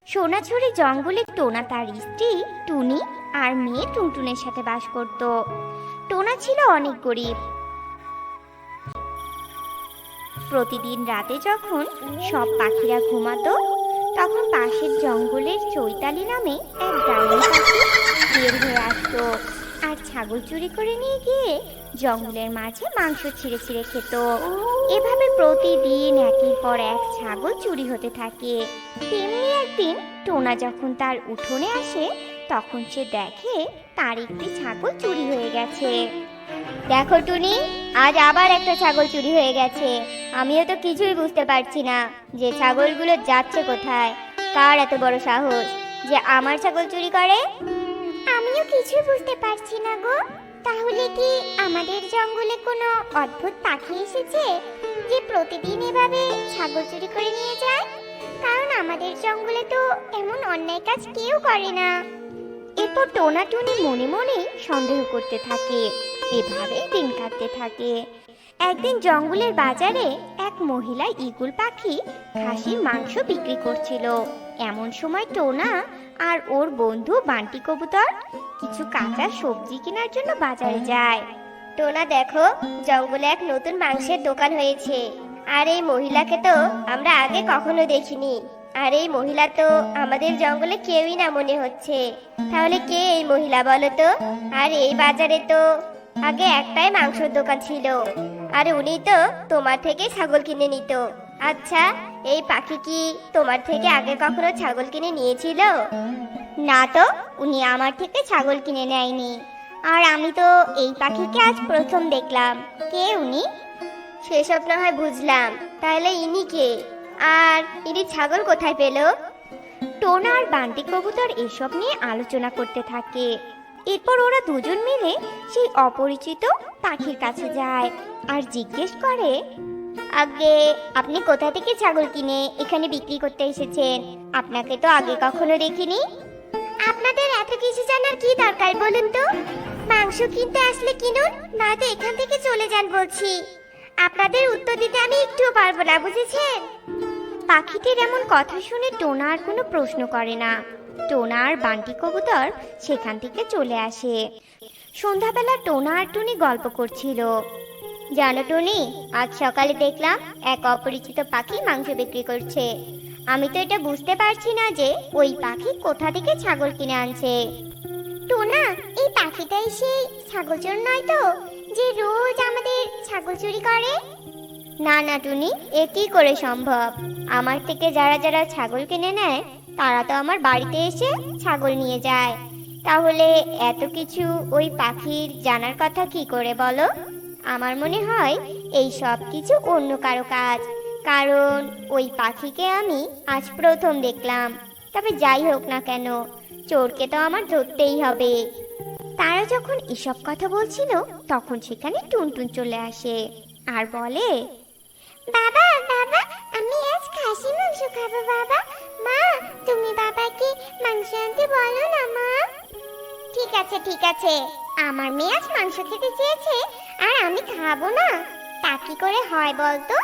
সোনাঝুরি জঙ্গলে টোনা তার স্ত্রী টুনি আর মেয়ে টুনটুনের সাথে বাস করত। টোনা ছিল অনেক গরিব। প্রতিদিন রাতে যখন সব পাখিরা ঘুমাতো, তখন পাশের জঙ্গলের চৈতালি নামে এক ডাইনি পাখি বের হয়ে আসতো আর ছাগল চুরি করে নিয়ে গিয়ে জঙ্গলের মাঝে মাংস ছিঁড়ে ছিঁড়ে খেত। এভাবে প্রতিদিন একের পর এক ছাগল চুরি হতে থাকে। তেমনি একদিন টোনা যখন তার উঠোনে আসে, তখন সে দেখে তার একটি ছাগল চুরি হয়ে গেছে। দেখো টুনি, আজ আবার একটা ছাগল চুরি হয়ে গেছে। আমিও তো কিছুই বুঝতে পারছি না যে ছাগলগুলো যাচ্ছে কোথায়। কার এত বড় সাহস যে আমার ছাগল চুরি করে? আমিও কিছুই বুঝতে পারছি না গো। তাহলে কি আমাদের জঙ্গলে কোনো অদ্ভুত পাখি এসেছে যে প্রতিদিন এভাবে ছাগল চুরি করে নিয়ে যায়? কারণ আমাদের জঙ্গলে তো এমন অন্যায় কাজ কেউ করে না। এরপর টোনা টুনি মনে মনে সন্দেহ করতে থাকে। এভাবেই দিন কাটতে থাকে। একদিন জঙ্গলের বাজারে এক মহিলা ঈগল পাখি খাসির মাংস বিক্রি করছিল। এমন সময় টোনা আর ওর বন্ধু বান্টি কবুতর কিছু কাঁচা সবজি কেনার জন্য বাজারে যায়। টোনা, দেখো, জঙ্গলে এক নতুন মাংসের দোকান হয়েছে। আর এই মহিলাকে তো আমরা আগে কখনো দেখিনি। আর এই মহিলা তো আমাদের জঙ্গলে কেউই না মনে হচ্ছে। তাহলে কে এই মহিলা বলো তো? আর এই বাজারে তো আগে একটাই মাংসের দোকান ছিল, আর উনি তো তোমার থেকে ছাগল কিনে নিত। আচ্ছা, এই পাখি কি তোমার থেকে আগে কখনো ছাগল কিনে নিয়েছিল? না তো, উনি আমার থেকে ছাগল কিনে নেয়নি। আর আমি তো এই পাখিকে আজ প্রথম দেখলাম। কে উনি? সেসব না হয় বুঝলাম, তাহলে ইনি কে? আর ইনি ছাগল কোথায় পেল? টোনা আর বান্টি কবুতর এসব নিয়ে আলোচনা করতে থাকে। এরপর ওরা দুজন মিলে সেই অপরিচিত পাখির কাছে যায় আর জিজ্ঞেস করে, আগে আপনি কোথা থেকে ছাগল কিনে এখানে বিক্রি করতে এসেছেন? আপনাকে তো আগে কখনো দেখিনি। আপনাদের এত কিছু জানার কি দরকার বলুন তো? মাংস কিনতে আসলে কিনুন, নয়তো এখান থেকে চলে যান বলছি। আপনাদের উত্তর দিতে আমি একটুও পারবো না, বুঝেছেন? পাখিটির এমন কথা শুনে টোনা আর কোনো প্রশ্ন করে না। টোনা আর বান্টি কবুতর সেখান থেকে চলে আসে। সন্ধ্যাবেলা টোনা আর টুনি গল্প করছিল। জানো টুনি, আজ সকালে দেখলাম এক অপরিচিত পাখি মাংস বিক্রি করছে। আমি তো এটা বুঝতে পারছি না যে ওই পাখি কোথা থেকে ছাগল কিনে আনছে। টোনা, এই পাখিটাই সেই ছাগল চোর নয় তো, যে রোজ আমাদের ছাগল চুরি করে? না না টুনি, এ কি করে সম্ভব? আমার থেকে যারা যারা ছাগল কিনে নেয় তারা তো আমার বাড়িতে এসে ছাগল নিয়ে যায়। তাহলে এত কিছু ওই পাখির জানার কথা কি করে বলো? আমার মনে হয় এই সব কিছু অন্য কারো কাজ, কারণ ওই পাখিকে আমি আজ প্রথম দেখলাম। তবে যাই হোক না কেন, চোরকে তো আমার ধরতেই হবে। তারা যখন এসব কথা বলছিল, তখন সেখানে টুনটুন চলে আসে আর বলে, বাবা বাবা, আমি আজ খাসি মাংস খাবো। বাবা, মা, তুমি বাবাকে মাংস আনতে বলো না মা। ঠিক আছে ঠিক আছে, আমার মেয়ে আজ মাংস খেতে চেয়েছে আর আমি খাবো না, তা কি করে হয় বলতো?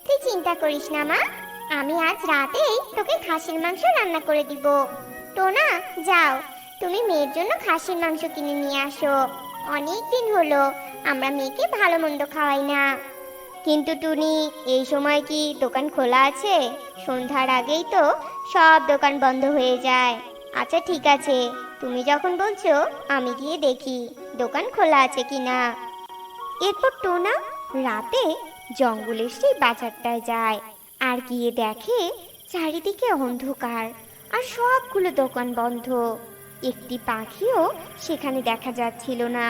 তুই চিন্তা করিস না মা, আমি আজ রাতেই তোকে খাসির মাংস রান্না করে দিব। টোনা, যাও, তুমি মেয়ের জন্য খাসির মাংস কিনে নিয়ে আসো। অনেক দিন হলো আমরা মেয়েকে ভালো মন্দ খাওয়াই না। কিন্তু টুনি, এই সময় কি দোকান খোলা আছে? সন্ধ্যার আগেই তো সব দোকান বন্ধ হয়ে যায়। আচ্ছা ঠিক আছে, তুমি যখন বলছো আমি গিয়ে দেখি দোকান খোলা আছে কিনা। এরপর টোনা রাতে জঙ্গলের সেই বাজারটায় যায় আর গিয়ে দেখে চারিদিকে অন্ধকার আর সবগুলো দোকান বন্ধ। একটি পাখিও সেখানে দেখা যাচ্ছিল না।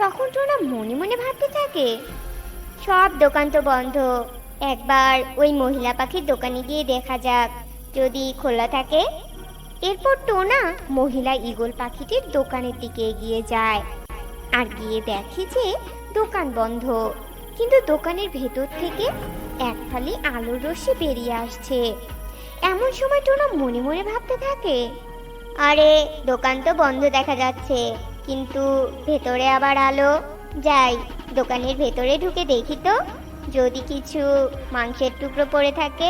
তখন টোনা মনে মনে ভাবতে থাকে, সব দোকান তো বন্ধ, একবার ওই মহিলা পাখির দোকানে গিয়ে দেখা যাক যদি খোলা থাকে। এরপর টোনা মহিলা ঈগল পাখিটির দোকানের দিকে এগিয়ে যায় আর গিয়ে দেখে যে দোকান বন্ধ, কিন্তু দোকানের ভেতর থেকে এক ফালি আলোর রশ্মি বেরিয়ে আসছে। এমন সময় টোনা মনে মনে ভাবতে থাকে, আরে দোকান তো বন্ধ দেখা যাচ্ছে, কিন্তু ভেতরে আবার আলো। যাই, দোকানের ভেতরে ঢুকে দেখি তো যদি কিছু মাংসের টুকরো পড়ে থাকে।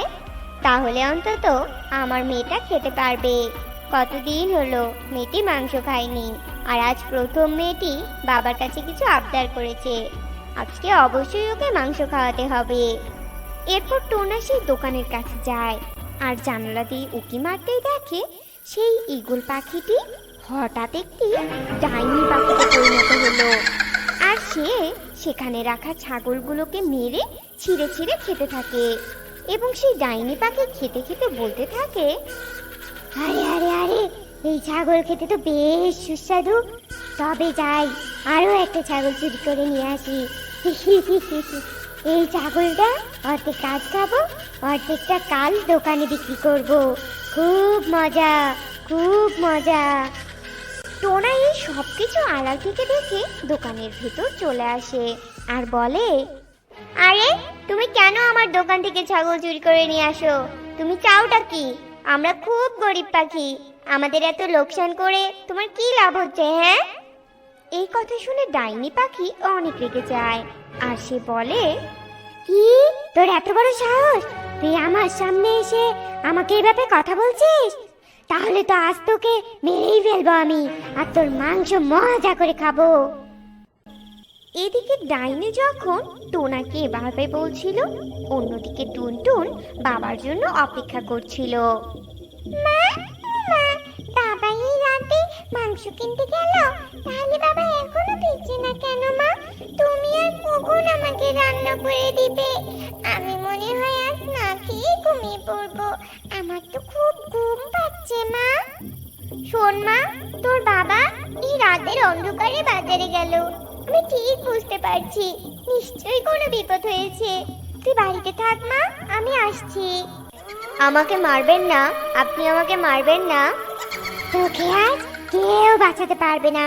তাহলে অন্তত আমার মেয়েটা খেতে পারবে। কতদিন হলো মেয়েটি মাংস খায়নি, আর আজ প্রথম মেয়েটি বাবার কাছে কিছু আবদার করেছে। আজকে অবশ্যই ওকে মাংস খাওয়াতে হবে। এরপর টোনা সেই দোকানের কাছে যায় আর জানালা দিয়ে উঁকি মারতেই দেখে সেই ঈগল পাখিটি হঠাৎ একটি ডাইনি পাখিতে পরিণত হলো। আর সে সেখানে রাখা ছাগলগুলোকে মেরে ছিঁড়ে ছিঁড়ে খেতে থাকে এবং সেই ডাইনি পাখি খেতে খেতে বলতে থাকে, আরে আরে আরে, এই ছাগল খেতে তো বেশ সুস্বাদু। তবে যাই, আরো একটা ছাগল চুরি করে নিয়ে আসি। এই ছাগলটা অর্ধেক কাজ খাবো, অর্ধেকটা কাল দোকানে বিক্রি করব। খুব মজা, খুব মজা। টোনা এই সব কিছু আড়াল থেকে দেখে দোকানের ভেতর চলে আসে আর বলে, আরে তুমি কেন আমার দোকান থেকে ছাগল চুরি করে নিয়ে আসো? তুমি চাওটা কি? আমরা খুব গরিব পাখি, আমাদের এত লোকসান করে তোমার কি লাভ হচ্ছে? হ্যাঁ? এই কথা শুনে ডাইনি পাখি অনেক রেগে যায় আর সে বলে, কি তোর এত বড় সাহস? তুই আমার সামনে এসে আমাকে এইভাবে কথা বলছিস? তাহলে তো আজ তোকে মেরেই ফেলবো আমি, আর তোর মাংস মজা করে খাবো। এদিকে ডাইনি যখন টোনাকে এভাবে বলছিল, অন্যদিকে টুনটুন বাবার জন্য অপেক্ষা করছিল। মা, মা, বাবা এই রাতে মাংস কিনতে গেল, তাহলে বাবা এখনো ফিরছে না কেন? মা, তুমি আর কখন আমাকে রান্না করে দিবে? আমি মনে হয় আজ না খেয়ে ঘুমিয়ে পড়বো। আমার তো খুব ঘুম পাচ্ছে। মা শোন মা, তোর বাবা এই রাতের অন্ধকারে বাজারে গেল। আমি ঠিক বুঝতে পারছি নিশ্চয়ই কোনো বিপদ হয়েছে। তুই বাড়িতে থাক মা, আমি আসছি। আমাকে মারবেন না, আপনি আমাকে মারবেন না। তোকে আজ কেউ বাঁচাতে পারবে না।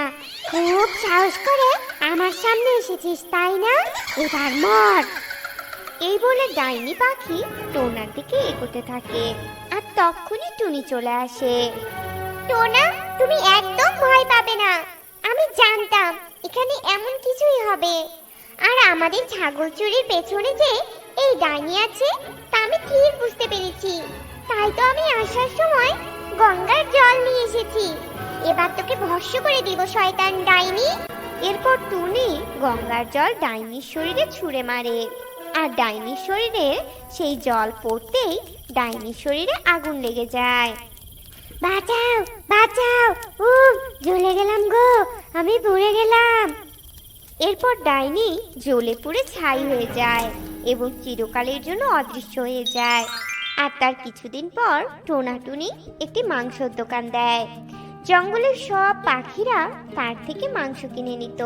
খুব সাহস করে আমার সামনে এসেছিস তাই না? এবার মর। এই বলে ডাইনি পাখি টোনার দিকে এগোতে থাকে আর তখনই টুনি চলে আসে। টোনা, তুমি একদম ভয় পাবে না। আমি জানতাম এখানে এমন কিছুই হবে। আর আমাদের ছাগল চুরির পেছনে যে এই ডাইনি আছে তা আমি ঠিক বুঝতে পেরেছি। তাই তো আমি আসার সময় গঙ্গার জল নিয়ে এসেছি। এবার তোকে ভস্ম করে দিব শয়তান ডাইনি। এরপর টুনি গঙ্গার জল ডাইনির শরীরে ছুঁড়ে মারে আর ডাইনির শরীরে সেই জল পড়তেই ডাইনির শরীরে আগুন লেগে যায়। বাঁচাও, বাঁচাও, জ্বলে গেলাম গো, আমি পুড়ে গেলাম। এরপর ডাইনি জ্বলে পুড়ে ছাই হয়ে যায় এবং চিরকালের জন্য অদৃশ্য হয়ে যায়। আর তার কিছুদিন পর টোনাটুনি একটি মাংসের দোকান দেয়। জঙ্গলের সব পাখিরা তার থেকে মাংস কিনে নিত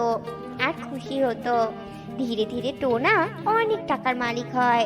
আর খুশি হতো। ধীরে ধীরে টোনা অনেক টাকার মালিক হয়।